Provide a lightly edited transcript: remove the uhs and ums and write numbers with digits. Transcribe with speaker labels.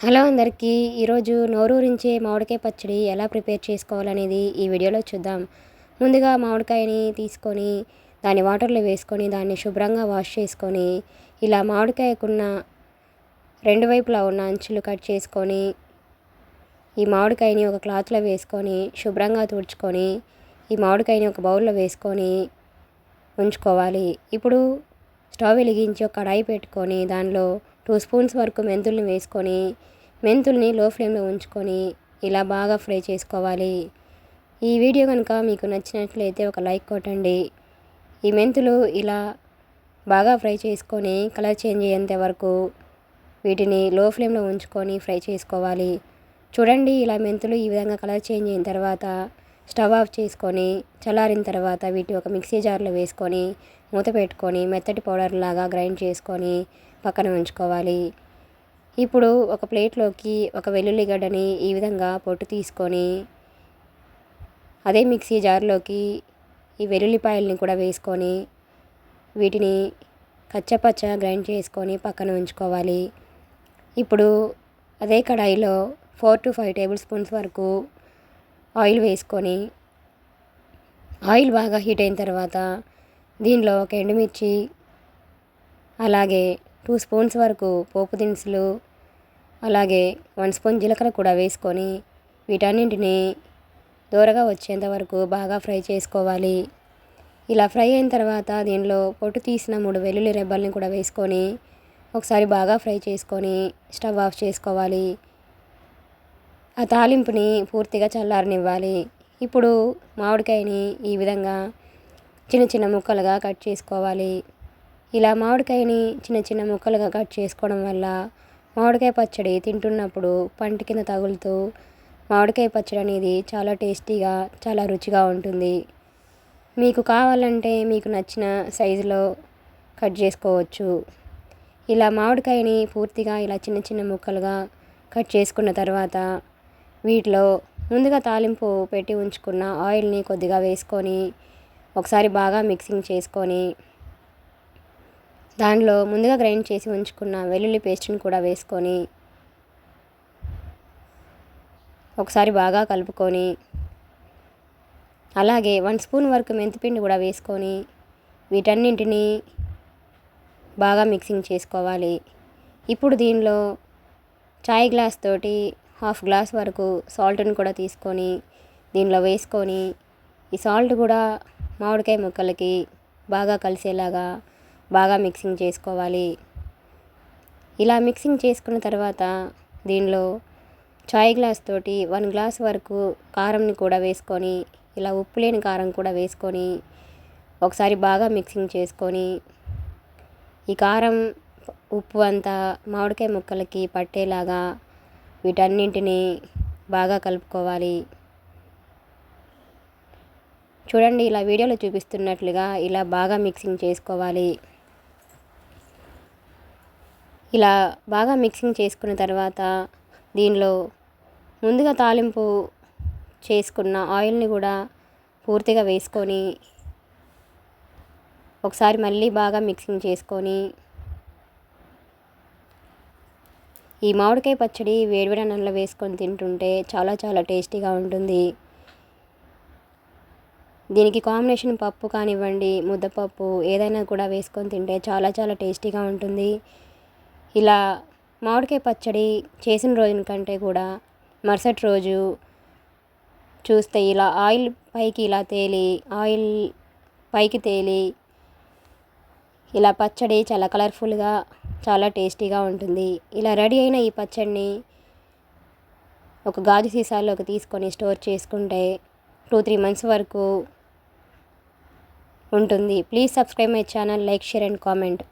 Speaker 1: Hello అందరికీ ఈరోజు నోరూరించే మామిడికాయ పచ్చడి ఎలా ప్రిపేర్ చేసుకోవాలనేది ఈ వీడియోలో చూద్దాం. ముందుగా మామిడికాయని తీసుకొని దాన్ని వాటర్లో వేసుకొని దాన్ని శుభ్రంగా వాష్ చేసుకొని ఇలా మామిడికాయకున్న రెండు వైపులా ఉన్న అంచులు కట్ చేసుకొని ఈ మామిడికాయని ఒక క్లాత్లో వేసుకొని శుభ్రంగా తుడుచుకొని ఈ మామిడికాయని ఒక బౌల్లో వేసుకొని ఉంచుకోవాలి. ఇప్పుడు స్టవ్ వెలిగించి ఒక కడాయి పెట్టుకొని దానిలో 2 స్పూన్స్ వరకు మెంతుల్ని వేసుకొని మెంతుల్ని లో ఫ్లేమ్లో ఉంచుకొని ఇలా బాగా ఫ్రై చేసుకోవాలి. ఈ వీడియో కనుక మీకు నచ్చినట్లయితే ఒక లైక్ కొట్టండి. ఈ మెంతులు ఇలా బాగా ఫ్రై చేసుకొని కలర్ చేంజ్ అయ్యేంత వరకు వీటిని లో ఫ్లేమ్లో ఉంచుకొని ఫ్రై చేసుకోవాలి. చూడండి, ఇలా మెంతులు ఈ విధంగా కలర్ చేంజ్ అయిన తర్వాత స్టవ్ ఆఫ్ చేసుకొని చల్లారిన తర్వాత వీటి ఒక మిక్సీ జార్లో వేసుకొని మూత పెట్టుకొని మెత్తటి పౌడర్ లాగా గ్రైండ్ చేసుకొని పక్కన ఉంచుకోవాలి. ఇప్పుడు ఒక ప్లేట్లోకి ఒక వెల్లుల్లిగడ్డని ఈ విధంగా పొట్టు తీసుకొని అదే మిక్సీ జార్లోకి ఈ వెల్లుల్లిపాయల్ని కూడా వేసుకొని వీటిని కచ్చపచ్చ గ్రైండ్ చేసుకొని పక్కన ఉంచుకోవాలి. ఇప్పుడు అదే కడాయిలో 4 to 5 టేబుల్ స్పూన్స్ వరకు ఆయిల్ వేసుకొని ఆయిల్ బాగా హీట్ అయిన తర్వాత దీనిలో ఒక ఎండుమిర్చి అలాగే 2 స్పూన్స్ వరకు పోపు దినుసులు అలాగే 1 స్పూన్ జీలకర్ర కూడా వేసుకొని వీటన్నింటినీ దూరగా వచ్చేంత వరకు బాగా ఫ్రై చేసుకోవాలి. ఇలా ఫ్రై అయిన తర్వాత దీనిలో పొట్టు తీసిన 3 వెల్లుల్లి రెబ్బల్ని కూడా వేసుకొని ఒకసారి బాగా ఫ్రై చేసుకొని స్టవ్ ఆఫ్ చేసుకోవాలి. ఆ తాలింపుని పూర్తిగా చల్లారనివ్వాలి. ఇప్పుడు మామిడికాయని ఈ విధంగా చిన్న చిన్న ముక్కలుగా కట్ చేసుకోవాలి. ఇలా మామిడికాయని చిన్న చిన్న ముక్కలుగా కట్ చేసుకోవడం వల్ల మామిడికాయ పచ్చడి తింటున్నప్పుడు పంటి కింద తగులుతూ మామిడికాయ పచ్చడి అనేది చాలా టేస్టీగా చాలా రుచిగా ఉంటుంది. మీకు కావాలంటే మీకు నచ్చిన సైజులో కట్ చేసుకోవచ్చు. ఇలా మామిడికాయని పూర్తిగా ఇలా చిన్న చిన్న ముక్కలుగా కట్ చేసుకున్న తర్వాత వీటిలో ముందుగా తాలింపు పెట్టి ఉంచుకున్న ఆయిల్ని కొద్దిగా వేసుకొని ఒకసారి బాగా మిక్సింగ్ చేసుకొని దానిలో ముందుగా గ్రైండ్ చేసి ఉంచుకున్న వెల్లుల్లి పేస్ట్ని కూడా వేసుకొని ఒకసారి బాగా కలుపుకొని అలాగే 1 స్పూన్ వరకు మెంతిపిండి కూడా వేసుకొని వీటన్నింటినీ బాగా మిక్సింగ్ చేసుకోవాలి. ఇప్పుడు దీనిలో చాయ్ గ్లాస్ తోటి 1/2 గ్లాస్ వరకు సాల్ట్ని కూడా తీసుకొని దీనిలో వేసుకొని ఈ సాల్ట్ కూడా మామిడికాయ ముక్కలకి బాగా కలిసేలాగా బాగా మిక్సింగ్ చేసుకోవాలి. ఇలా మిక్సింగ్ చేసుకున్న తర్వాత దీనిలో చాయ్ గ్లాస్ తోటి 1 గ్లాస్ వరకు కారంని కూడా వేసుకొని ఇలా ఉప్పు లేని కారం కూడా వేసుకొని ఒకసారి బాగా మిక్సింగ్ చేసుకొని ఈ కారం ఉప్పు అంతా మామిడికాయ ముక్కలకి పట్టేలాగా వీటన్నింటినీ బాగా కలుపుకోవాలి. చూడండి, ఇలా వీడియోలో చూపిస్తున్నట్లుగా ఇలా బాగా మిక్సింగ్ చేసుకోవాలి. ఇలా బాగా మిక్సింగ్ చేసుకున్న తర్వాత దీనిలో ముందుగా తాలింపు చేసుకున్న ఆయిల్ని కూడా పూర్తిగా వేసుకొని ఒకసారి మళ్ళీ బాగా మిక్సింగ్ చేసుకొని ఈ మామిడికాయ పచ్చడి వేడివేడి అన్నంలో వేసుకొని తింటుంటే చాలా చాలా టేస్టీగా ఉంటుంది. దీనికి కాంబినేషన్ పప్పు కానివ్వండి, ముద్దపప్పు ఏదైనా కూడా వేసుకొని తింటే చాలా చాలా టేస్టీగా ఉంటుంది. ఇలా మామిడికాయ పచ్చడి చేసిన రోజున కంటే కూడా మరుసటి రోజు చూస్తే ఇలా ఆయిల్ పైకి తేలి ఇలా పచ్చడి చాలా కలర్ఫుల్గా చాలా టేస్టీగా ఉంటుంది. ఇలా రెడీ అయిన ఈ పచ్చడిని ఒక గాజు సీసాల్లోకి తీసుకొని స్టోర్ చేసుకుంటే 2-3 మంత్స్ వరకు ఉంటుంది. Please subscribe my channel, like, share and comment.